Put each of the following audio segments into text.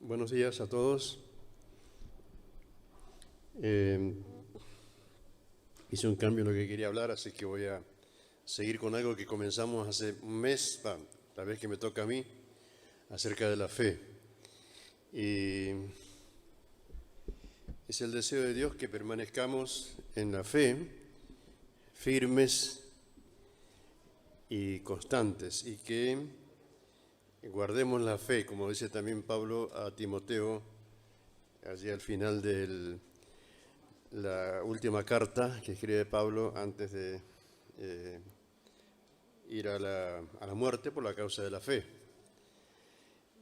Buenos días a todos. Hice un cambio en lo que quería hablar, así que voy a seguir con algo que comenzamos hace un mes, tal vez que me toca a mí, acerca de la fe. Y es el deseo de Dios que permanezcamos en la fe, firmes y constantes, y que guardemos la fe, como dice también Pablo a Timoteo, allí al final de la última carta que escribe Pablo antes de ir a la muerte por la causa de la fe.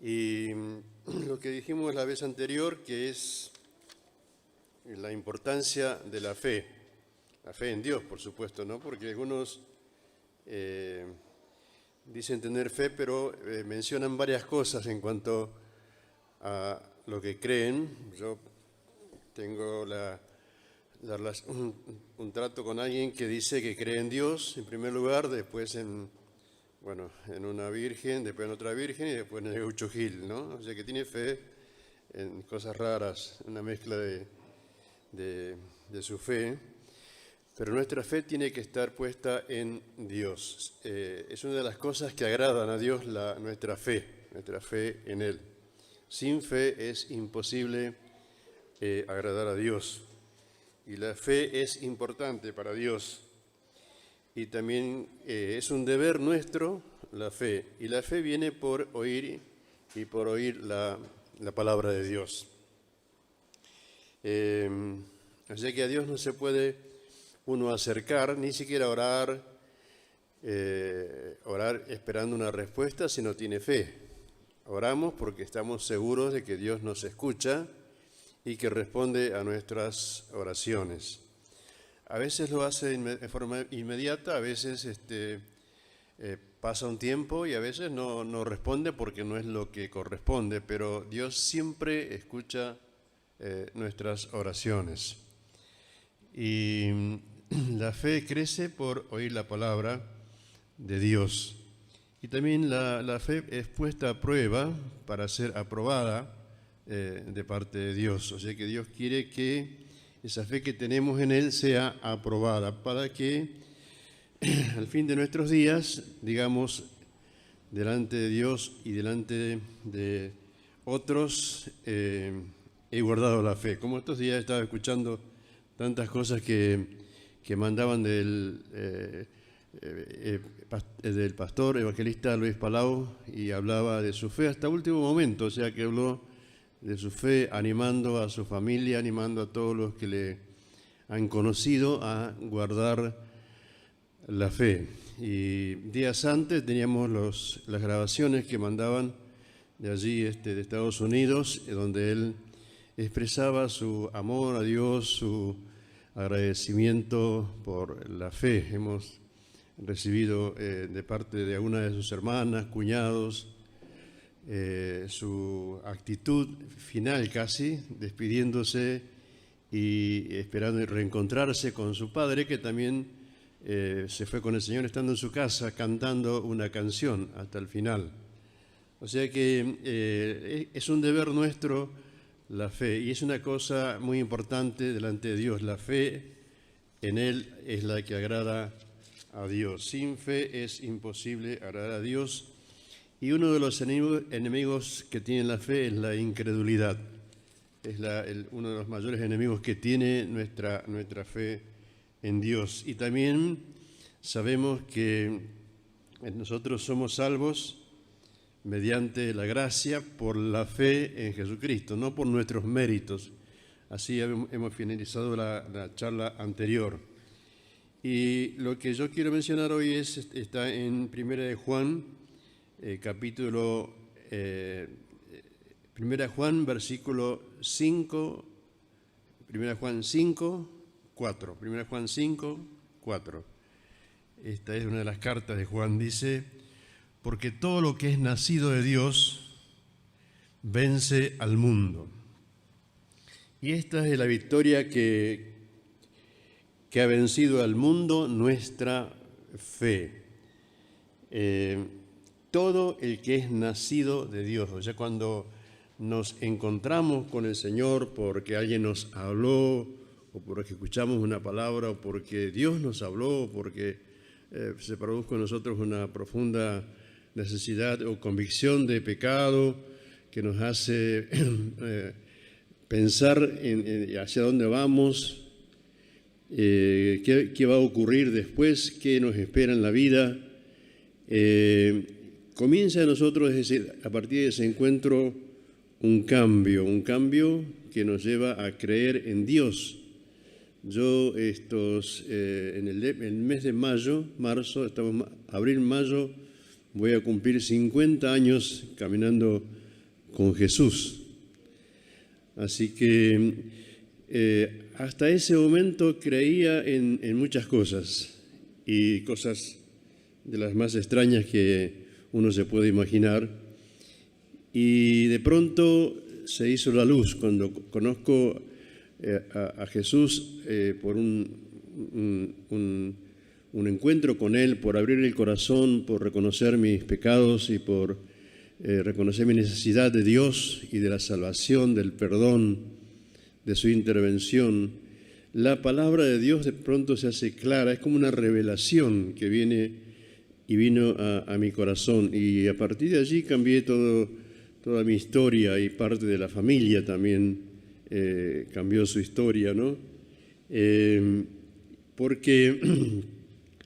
Y lo que dijimos la vez anterior, que es la importancia de la fe en Dios, por supuesto, ¿no? Porque algunos dicen tener fe, pero mencionan varias cosas en cuanto a lo que creen. Yo tengo un trato con alguien que dice que cree en Dios, en primer lugar, después en una virgen, después en otra virgen y después en el Gaucho Gil, ¿no? O sea que tiene fe en cosas raras, una mezcla de su fe. Pero nuestra fe tiene que estar puesta en Dios. Es una de las cosas que agradan a Dios, nuestra fe en Él. Sin fe es imposible agradar a Dios. Y la fe es importante para Dios. Y también es un deber nuestro la fe. Y la fe viene por oír y por oír la palabra de Dios. Así que a Dios no se puede uno acercar, ni siquiera orar esperando una respuesta si no tiene fe. Oramos porque estamos seguros de que Dios nos escucha y que responde a nuestras oraciones. A veces lo hace de forma inmediata, a veces pasa un tiempo y a veces no responde porque no es lo que corresponde, pero Dios siempre escucha nuestras oraciones. Y la fe crece por oír la palabra de Dios. Y también la fe es puesta a prueba para ser aprobada de parte de Dios. O sea que Dios quiere que esa fe que tenemos en Él sea aprobada para que al fin de nuestros días, digamos, delante de Dios y delante de otros, he guardado la fe. Como estos días estaba escuchando tantas cosas que mandaban del pastor evangelista Luis Palau, y hablaba de su fe hasta último momento, o sea que habló de su fe animando a su familia, animando a todos los que le han conocido a guardar la fe. Y días antes teníamos las grabaciones que mandaban de allí, de Estados Unidos, donde él expresaba su amor a Dios, su agradecimiento por la fe. Hemos recibido de parte de alguna de sus hermanas, cuñados, su actitud final casi, despidiéndose y esperando reencontrarse con su padre, que también se fue con el Señor estando en su casa cantando una canción hasta el final. O sea que es un deber nuestro la fe, y es una cosa muy importante delante de Dios. La fe en Él es la que agrada a Dios. Sin fe es imposible agradar a Dios, y uno de los enemigos que tiene la fe es la incredulidad. Es uno de los mayores enemigos que tiene nuestra fe en Dios. Y también sabemos que nosotros somos salvos mediante la gracia por la fe en Jesucristo, no por nuestros méritos. Así hemos finalizado la charla anterior. Y lo que yo quiero mencionar hoy está en Primera de Juan, Primera de Juan, versículo 5, Primera de Juan 5, 4. Primera de Juan 5, 4. Esta es una de las cartas de Juan, dice: porque todo lo que es nacido de Dios vence al mundo. Y esta es la victoria que ha vencido al mundo, nuestra fe. Todo el que es nacido de Dios. O sea, cuando nos encontramos con el Señor porque alguien nos habló, o porque escuchamos una palabra, o porque Dios nos habló, o porque se produjo en nosotros una profunda necesidad o convicción de pecado que nos hace pensar en hacia dónde vamos, qué va a ocurrir después, qué nos espera en la vida. Comienza a nosotros, a partir de ese encuentro, un cambio que nos lleva a creer en Dios. Yo en el mes de marzo, estamos abril, mayo, voy a cumplir 50 años caminando con Jesús. Así que hasta ese momento creía en muchas cosas, y cosas de las más extrañas que uno se puede imaginar. Y de pronto se hizo la luz cuando conozco a Jesús por un encuentro con Él, por abrir el corazón, por reconocer mis pecados y por reconocer mi necesidad de Dios y de la salvación, del perdón, de su intervención. La palabra de Dios de pronto se hace clara, es como una revelación que vino a mi corazón, y a partir de allí cambié toda mi historia, y parte de la familia también cambió su historia, ¿no?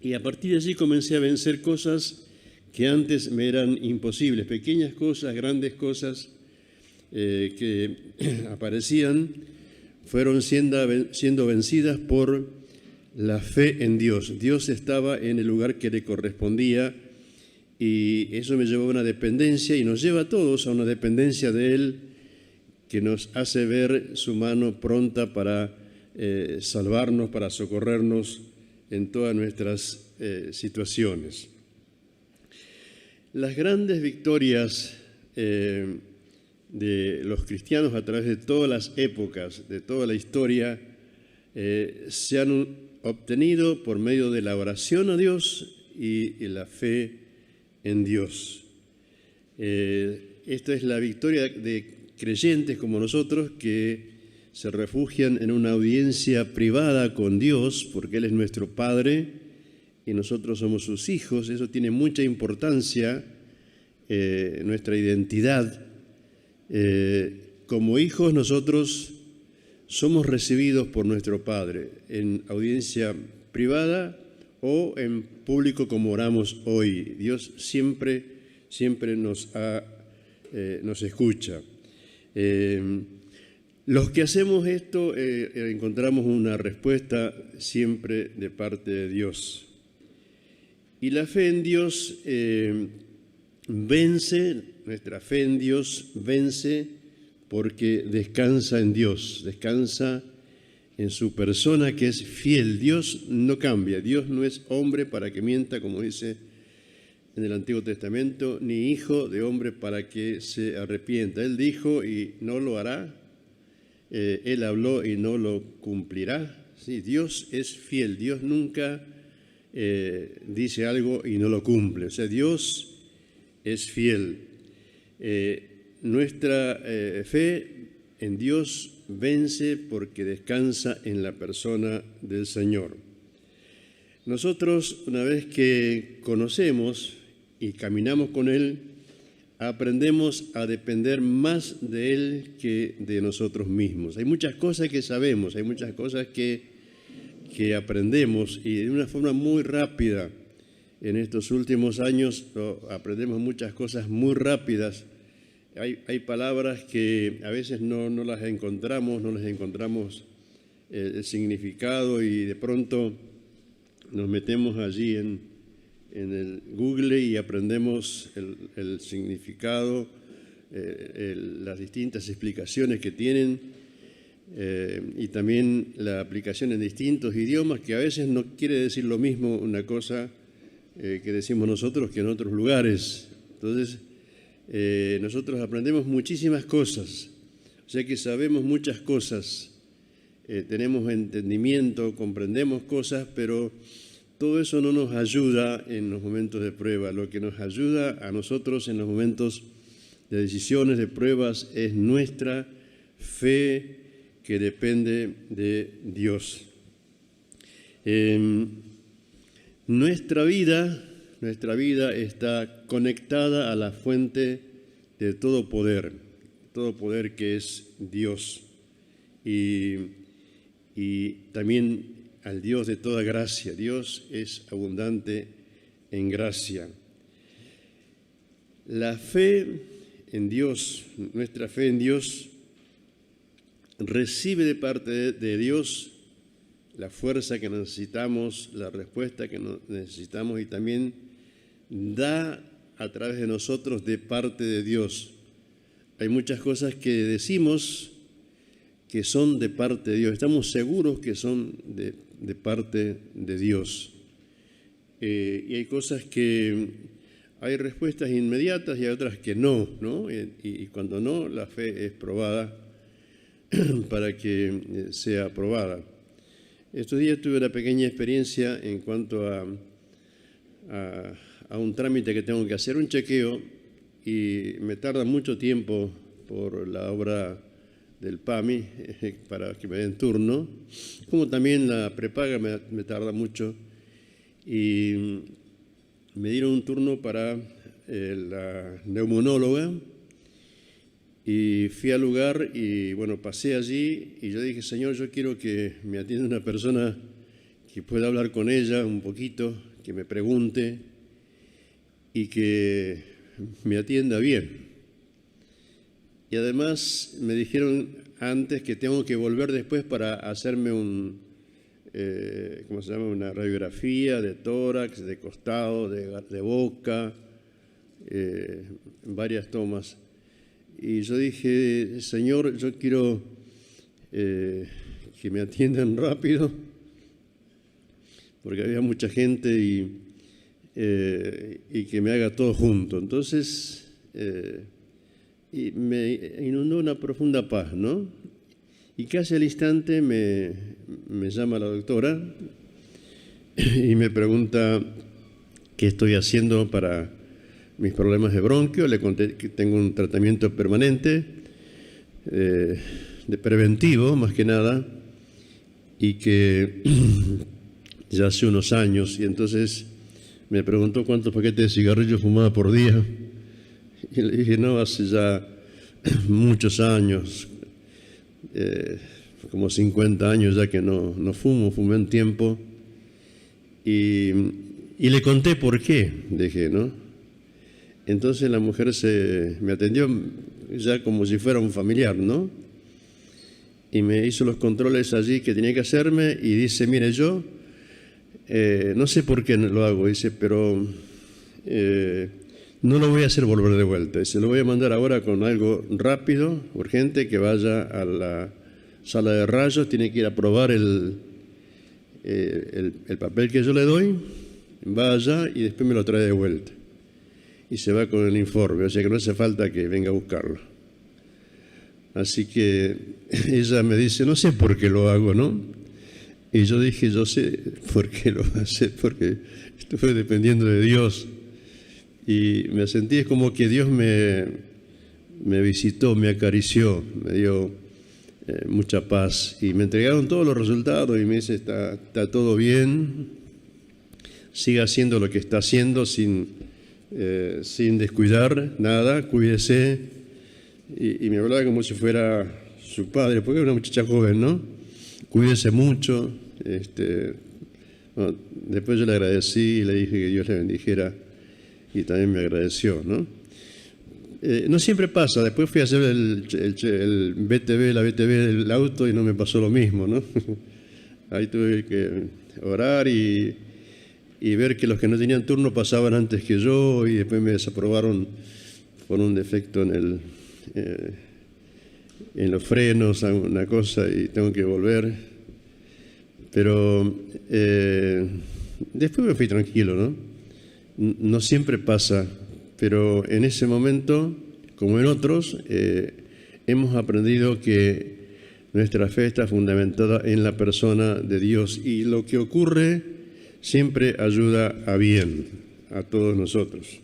Y a partir de allí comencé a vencer cosas que antes me eran imposibles, pequeñas cosas, grandes cosas que aparecían, fueron siendo vencidas por la fe en Dios. Dios estaba en el lugar que le correspondía, y eso me llevó a una dependencia, y nos lleva a todos a una dependencia de Él, que nos hace ver su mano pronta para salvarnos, para socorrernos en todas nuestras situaciones. Las grandes victorias de los cristianos a través de todas las épocas, de toda la historia, se han obtenido por medio de la oración a Dios y la fe en Dios. Esta es la victoria de creyentes como nosotros, que se refugian en una audiencia privada con Dios, porque Él es nuestro Padre y nosotros somos sus hijos. Eso tiene mucha importancia, nuestra identidad. Como hijos nosotros somos recibidos por nuestro Padre en audiencia privada o en público, como oramos hoy. Dios siempre nos escucha. Los que hacemos esto encontramos una respuesta siempre de parte de Dios. Y la fe en Dios nuestra fe en Dios vence porque descansa en Dios, descansa en su persona, que es fiel. Dios no cambia, Dios no es hombre para que mienta, como dice en el Antiguo Testamento, ni hijo de hombre para que se arrepienta. Él dijo y no lo hará, Él habló y no lo cumplirá. Sí, Dios es fiel, Dios nunca dice algo y no lo cumple. O sea, Dios es fiel. Nuestra fe en Dios vence porque descansa en la persona del Señor. Nosotros, una vez que conocemos y caminamos con Él, aprendemos a depender más de Él que de nosotros mismos. Hay muchas cosas que sabemos, hay muchas cosas que aprendemos, y de una forma muy rápida. En estos últimos años aprendemos muchas cosas muy rápidas. Hay palabras que a veces no las encontramos, no les encontramos el significado, y de pronto nos metemos allí en el Google y aprendemos el significado, las distintas explicaciones que tienen, y también la aplicación en distintos idiomas, que a veces no quiere decir lo mismo una cosa que decimos nosotros que en otros lugares. Entonces, nosotros aprendemos muchísimas cosas, o sea que sabemos muchas cosas, tenemos entendimiento, comprendemos cosas, pero todo eso no nos ayuda en los momentos de prueba. Lo que nos ayuda a nosotros en los momentos de decisiones, de pruebas, es nuestra fe que depende de Dios. Nuestra vida está conectada a la fuente de todo poder que es Dios, y también al Dios de toda gracia. Dios es abundante en gracia. La fe en Dios, nuestra fe en Dios, recibe de parte de Dios la fuerza que necesitamos, la respuesta que necesitamos, y también da a través de nosotros de parte de Dios. Hay muchas cosas que decimos que son de parte de Dios, estamos seguros que son de parte de Dios. Y hay cosas que hay respuestas inmediatas y hay otras que no, ¿no? Y cuando no, la fe es probada para que sea aprobada. Estos días tuve una pequeña experiencia en cuanto a un trámite que tengo que hacer, un chequeo, y me tarda mucho tiempo por la obra del PAMI para que me den turno, como también la prepaga me tarda mucho, y me dieron un turno para la neumonóloga. Y fui al lugar y, bueno, pasé allí y yo dije, Señor, yo quiero que me atienda una persona que pueda hablar con ella un poquito, que me pregunte y que me atienda bien. Y además me dijeron antes que tengo que volver después para hacerme ¿cómo se llama? Una radiografía de tórax, de costado, de boca, varias tomas. Y yo dije, Señor, yo quiero que me atiendan rápido, porque había mucha gente y que me haga todo junto. Entonces, y me inundó una profunda paz, ¿no? Y casi al instante me llama la doctora y me pregunta qué estoy haciendo para mis problemas de bronquio. Le conté que tengo un tratamiento permanente, de preventivo más que nada, y que ya hace unos años, y entonces me preguntó cuántos paquetes de cigarrillos fumaba por día, y le dije, no, hace ya muchos años, como 50 años ya que no fumé un tiempo, y le conté por qué, dije, ¿no? Entonces la mujer me atendió ya como si fuera un familiar, ¿no? Y me hizo los controles allí que tenía que hacerme y dice, mire, yo no sé por qué lo hago, dice, pero no lo voy a hacer volver de vuelta. Dice, lo voy a mandar ahora con algo rápido, urgente, que vaya a la sala de rayos, tiene que ir a probar el papel que yo le doy, va allá y después me lo trae de vuelta. Y se va con el informe, o sea que no hace falta que venga a buscarlo. Así que ella me dice, no sé por qué lo hago, ¿no? Y yo dije, yo sé por qué lo hace, porque estuve dependiendo de Dios. Y me sentí como que Dios me visitó, me acarició, me dio mucha paz. Y me entregaron todos los resultados y me dice, está todo bien, siga haciendo lo que está haciendo sin descuidar nada, cuídese. Y me hablaba como si fuera su padre, porque era una muchacha joven, ¿no? Cuídese mucho. Bueno, después yo le agradecí y le dije que Dios le bendijera y también me agradeció, ¿no? No siempre pasa. Después fui a hacer el BTV, la BTV del auto y no me pasó lo mismo, ¿no? Ahí tuve que orar y ver que los que no tenían turno pasaban antes que yo y después me desaprobaron por un defecto en los frenos, una cosa, y tengo que volver. Pero después me fui tranquilo, ¿no? No siempre pasa, pero en ese momento, como en otros, hemos aprendido que nuestra fe está fundamentada en la persona de Dios y lo que ocurre siempre ayuda a bien a todos nosotros.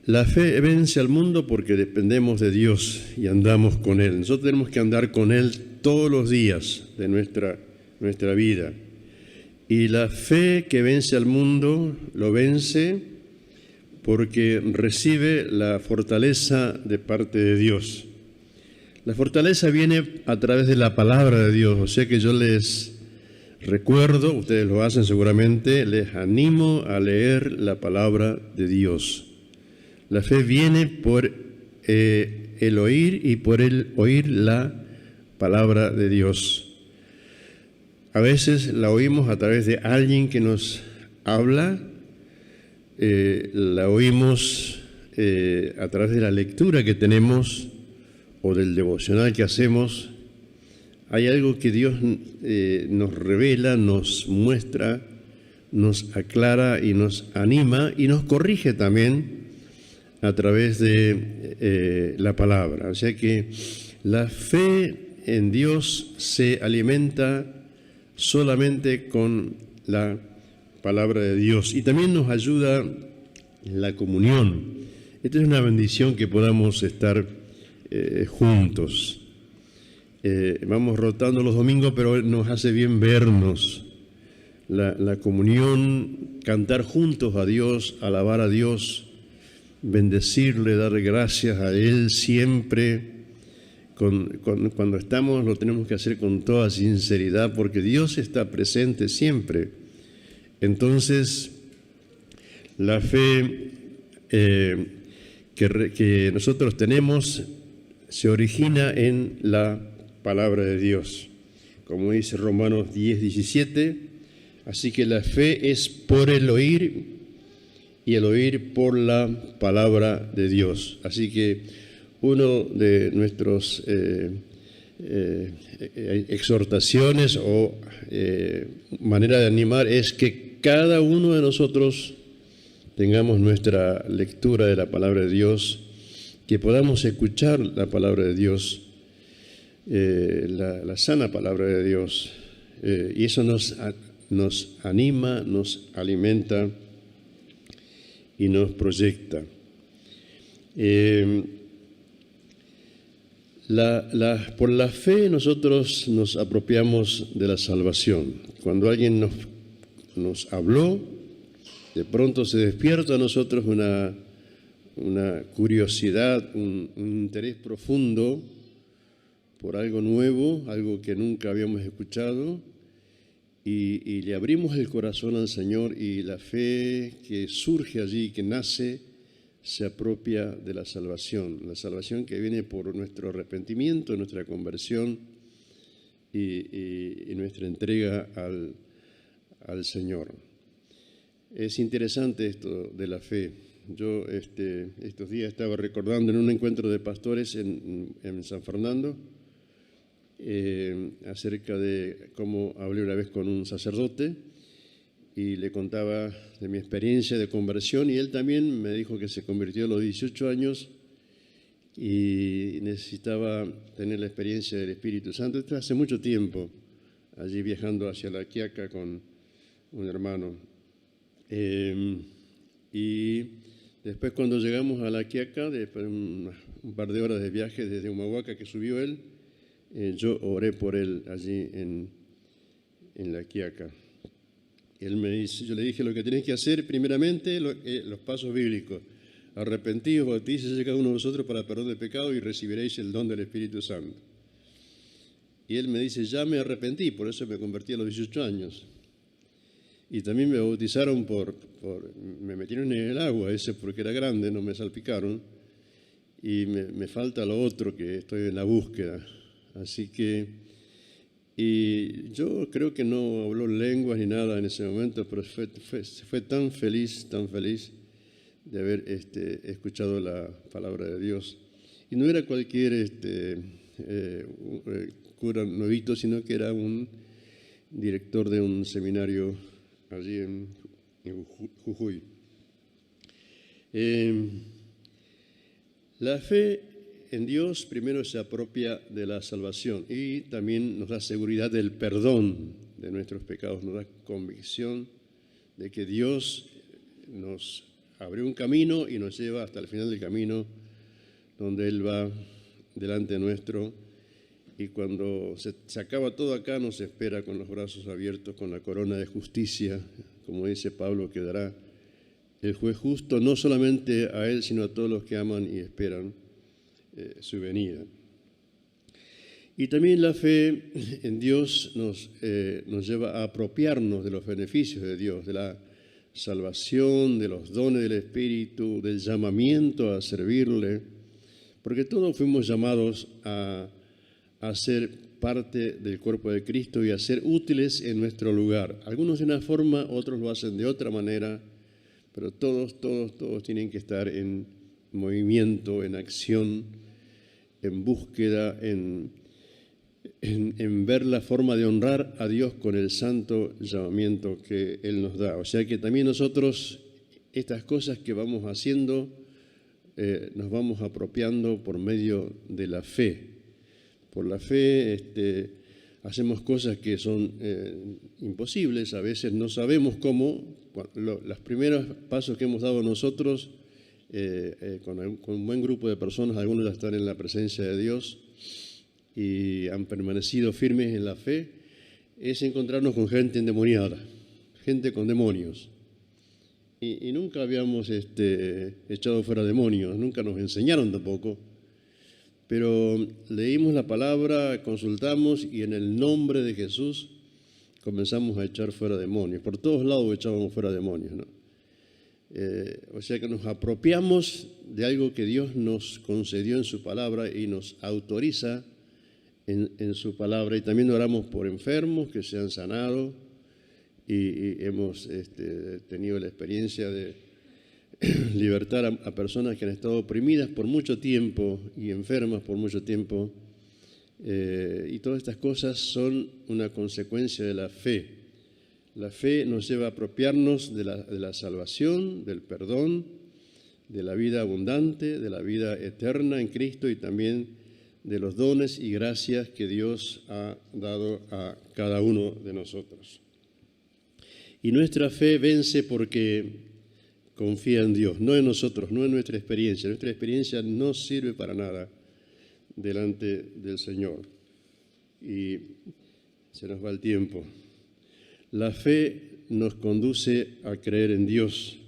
La fe vence al mundo porque dependemos de Dios y andamos con Él. Nosotros tenemos que andar con Él todos los días de nuestra vida. Y la fe que vence al mundo lo vence porque recibe la fortaleza de parte de Dios. La fortaleza viene a través de la palabra de Dios, o sea que yo les recuerdo, ustedes lo hacen seguramente, les animo a leer la palabra de Dios. La fe viene por el oír y por el oír la palabra de Dios. A veces la oímos a través de alguien que nos habla, la oímos a través de la lectura que tenemos o del devocional que hacemos. Hay algo que Dios nos revela, nos muestra, nos aclara y nos anima y nos corrige también a través de la palabra. O sea que la fe en Dios se alimenta solamente con la palabra de Dios y también nos ayuda la comunión. Esta es una bendición que podamos estar juntos. Vamos rotando los domingos, pero nos hace bien vernos. La comunión, cantar juntos a Dios, alabar a Dios, bendecirle, dar gracias a Él siempre. Cuando estamos lo tenemos que hacer con toda sinceridad porque Dios está presente siempre. Entonces, la fe que nosotros tenemos se origina en la palabra de Dios. Como dice Romanos 10:17, así que la fe es por el oír y el oír por la palabra de Dios. Así que uno de nuestros exhortaciones o manera de animar es que cada uno de nosotros tengamos nuestra lectura de la palabra de Dios, que podamos escuchar la palabra de Dios, la sana palabra de Dios, y eso nos anima, nos alimenta y nos proyecta. Por la fe nosotros nos apropiamos de la salvación. Cuando alguien nos habló, de pronto se despierta a nosotros una curiosidad, un interés profundo por algo nuevo, algo que nunca habíamos escuchado, y le abrimos el corazón al Señor, y la fe que surge allí, que nace, se apropia de la salvación que viene por nuestro arrepentimiento, nuestra conversión y nuestra entrega al Señor. Es interesante esto de la fe. Yo estos días estaba recordando en un encuentro de pastores en San Fernando acerca de cómo hablé una vez con un sacerdote y le contaba de mi experiencia de conversión, y él también me dijo que se convirtió a los 18 años y necesitaba tener la experiencia del Espíritu Santo. Esto hace mucho tiempo, allí viajando hacia La Quiaca con un hermano. Y después, cuando llegamos a La Quiaca, después de un par de horas de viaje desde Humahuaca que subió él, yo oré por él allí en La Quiaca. Él me dice, yo le dije, lo que tenéis que hacer primeramente, los pasos bíblicos: arrepentíos, bautícese cada uno de vosotros para perdón de pecado y recibiréis el don del Espíritu Santo. Y él me dice, ya me arrepentí, por eso me convertí a los 18 años. Y también me bautizaron me metieron en el agua, ese porque era grande, no me salpicaron, y me falta lo otro que estoy en la búsqueda. Así que, y yo creo que no habló lenguas ni nada en ese momento, pero fue tan feliz de haber escuchado la palabra de Dios. Y no era cualquier cura novito, sino que era un director de un seminario allí en Jujuy. La fe en Dios primero se apropia de la salvación y también nos da seguridad del perdón de nuestros pecados, nos da convicción de que Dios nos abrió un camino y nos lleva hasta el final del camino, donde Él va delante nuestro, y cuando se acaba todo acá nos espera con los brazos abiertos, con la corona de justicia, como dice Pablo, que dará el juez justo no solamente a Él, sino a todos los que aman y esperan su venida. Y también la fe en Dios nos lleva a apropiarnos de los beneficios de Dios, de la salvación, de los dones del Espíritu, del llamamiento a servirle, porque todos fuimos llamados a ser parte del cuerpo de Cristo y a ser útiles en nuestro lugar. Algunos de una forma, otros lo hacen de otra manera, pero todos tienen que estar en movimiento, en acción, en búsqueda, en ver la forma de honrar a Dios con el santo llamamiento que Él nos da. O sea que también nosotros, estas cosas que vamos haciendo, nos vamos apropiando por medio de la fe. Por la fe hacemos cosas que son imposibles, a veces no sabemos cómo. Los primeros pasos que hemos dado nosotros, con un buen grupo de personas, algunos ya están en la presencia de Dios y han permanecido firmes en la fe, es encontrarnos con gente endemoniada, gente con demonios. Y nunca habíamos echado fuera demonios, nunca nos enseñaron tampoco. Pero leímos la palabra, consultamos y en el nombre de Jesús comenzamos a echar fuera demonios. Por todos lados echábamos fuera demonios, ¿no? O sea que nos apropiamos de algo que Dios nos concedió en su palabra y nos autoriza en su palabra. Y también oramos por enfermos que se han sanado y hemos tenido la experiencia de libertar a personas que han estado oprimidas por mucho tiempo y enfermas por mucho tiempo. Y todas estas cosas son una consecuencia de la fe. La fe nos lleva a apropiarnos de la salvación, del perdón, de la vida abundante, de la vida eterna en Cristo y también de los dones y gracias que Dios ha dado a cada uno de nosotros. Y nuestra fe vence porque confía en Dios, no en nosotros, no en nuestra experiencia. Nuestra experiencia no sirve para nada delante del Señor. Y se nos va el tiempo. La fe nos conduce a creer en Dios,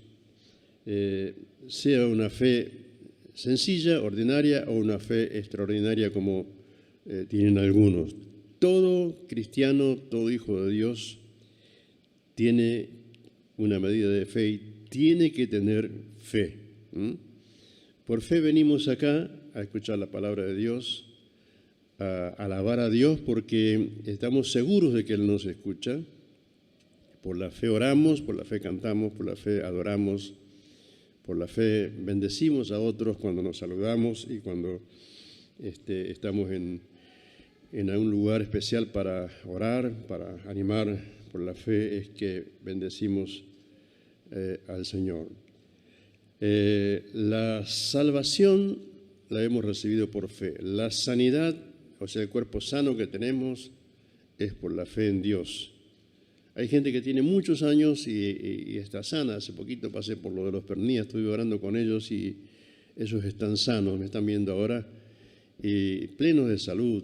sea una fe sencilla, ordinaria, o una fe extraordinaria como tienen algunos. Todo cristiano, todo hijo de Dios tiene una medida de fe y tiene que tener fe. Por fe venimos acá a escuchar la palabra de Dios, a alabar a Dios porque estamos seguros de que Él nos escucha. Por la fe oramos, por la fe cantamos, por la fe adoramos, por la fe bendecimos a otros cuando nos saludamos y cuando estamos en algún lugar especial para orar, para animar. Por la fe es que bendecimos al Señor. La salvación la hemos recibido por fe. La sanidad, o sea, el cuerpo sano que tenemos, es por la fe en Dios. Hay gente que tiene muchos años y está sana. Hace poquito pasé por lo de los Pernías, estuve orando con ellos y ellos están sanos, me están viendo ahora, y plenos de salud.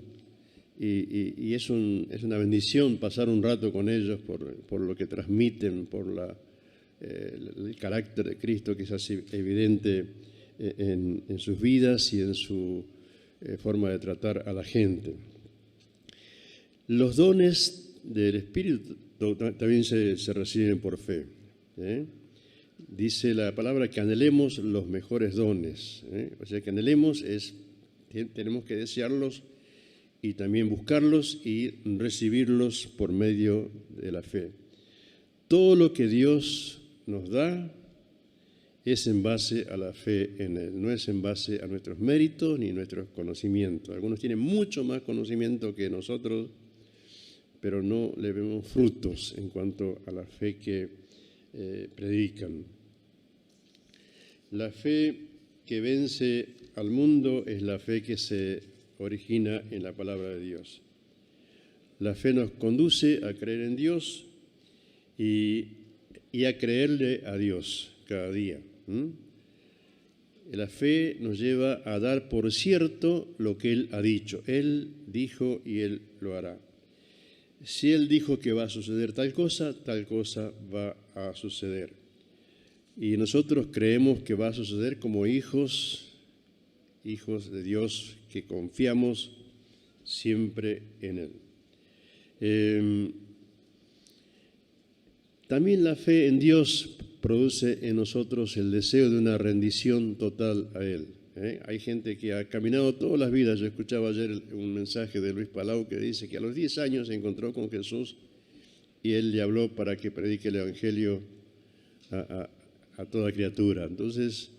Y es una bendición pasar un rato con ellos por lo que transmiten, por el carácter de Cristo que es así evidente en sus vidas y en su forma de tratar a la gente. Los dones del Espíritu también se reciben por fe. Dice la palabra que anhelemos los mejores dones. O sea, que anhelemos tenemos que desearlos y también buscarlos y recibirlos por medio de la fe. Todo lo que Dios nos da es en base a la fe en Él, no es en base a nuestros méritos ni nuestros conocimientos. Algunos tienen mucho más conocimiento que nosotros, pero no le vemos frutos en cuanto a la fe que predican. La fe que vence al mundo es la fe que se origina en la palabra de Dios. La fe nos conduce a creer en Dios y a creerle a Dios cada día. La fe nos lleva a dar por cierto lo que Él ha dicho. Él dijo y Él lo hará. Si Él dijo que va a suceder tal cosa va a suceder. Y nosotros creemos que va a suceder como hijos de Dios, que confiamos siempre en Él. También la fe en Dios produce en nosotros el deseo de una rendición total a Él. Hay gente que ha caminado todas las vidas. Yo escuchaba ayer un mensaje de Luis Palau que dice que a los 10 años se encontró con Jesús y Él le habló para que predique el Evangelio a toda criatura. Entonces,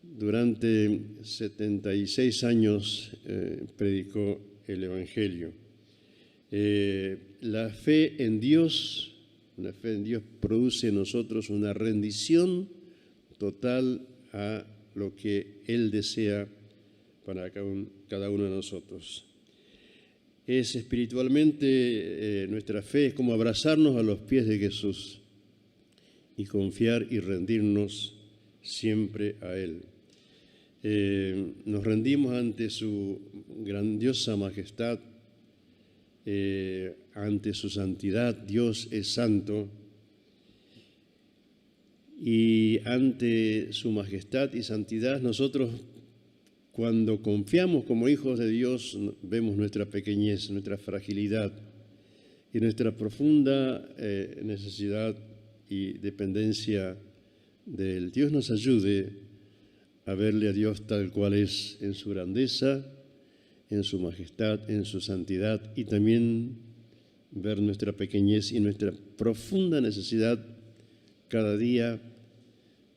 durante 76 años predicó el Evangelio. La fe en Dios produce en nosotros una rendición total a lo que Él desea para cada uno de nosotros. Es espiritualmente nuestra fe, es como abrazarnos a los pies de Jesús y confiar y rendirnos siempre a Él. Nos rendimos ante su grandiosa majestad, ante su santidad. Dios es santo. Y ante su majestad y santidad, nosotros, cuando confiamos como hijos de Dios, vemos nuestra pequeñez, nuestra fragilidad y nuestra profunda necesidad y dependencia de Él. Dios nos ayude a verle a Dios tal cual es, en su grandeza, en su majestad, en su santidad, y también ver nuestra pequeñez y nuestra profunda necesidad cada día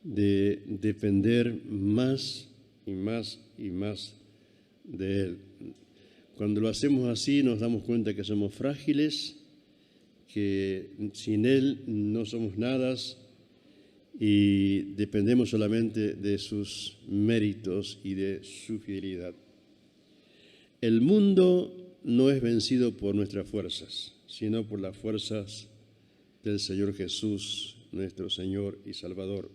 de depender más y más y más de Él. Cuando lo hacemos así, nos damos cuenta que somos frágiles, que sin Él no somos nada y dependemos solamente de sus méritos y de su fidelidad. El mundo no es vencido por nuestras fuerzas, sino por las fuerzas del Señor Jesús, nuestro Señor y Salvador.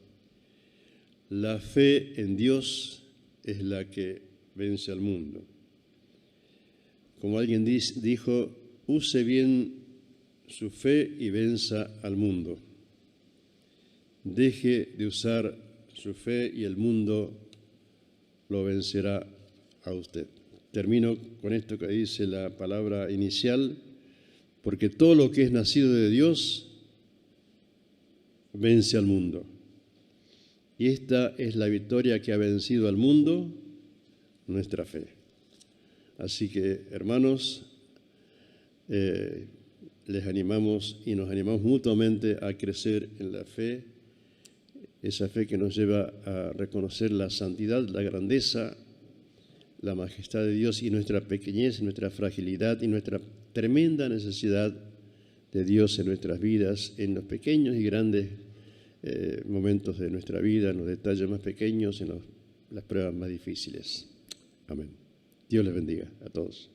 La fe en Dios es la que vence al mundo. Como alguien dijo, use bien su fe y venza al mundo. Deje de usar su fe y el mundo lo vencerá a usted. Termino con esto que dice la palabra inicial, porque todo lo que es nacido de Dios vence al mundo. Y esta es la victoria que ha vencido al mundo, nuestra fe. Así que, hermanos, les animamos y nos animamos mutuamente a crecer en la fe, esa fe que nos lleva a reconocer la santidad, la grandeza, la majestad de Dios y nuestra pequeñez, nuestra fragilidad y nuestra tremenda necesidad de Dios en nuestras vidas, en los pequeños y grandes momentos de nuestra vida, en los detalles más pequeños, en las pruebas más difíciles. Amén. Dios les bendiga a todos.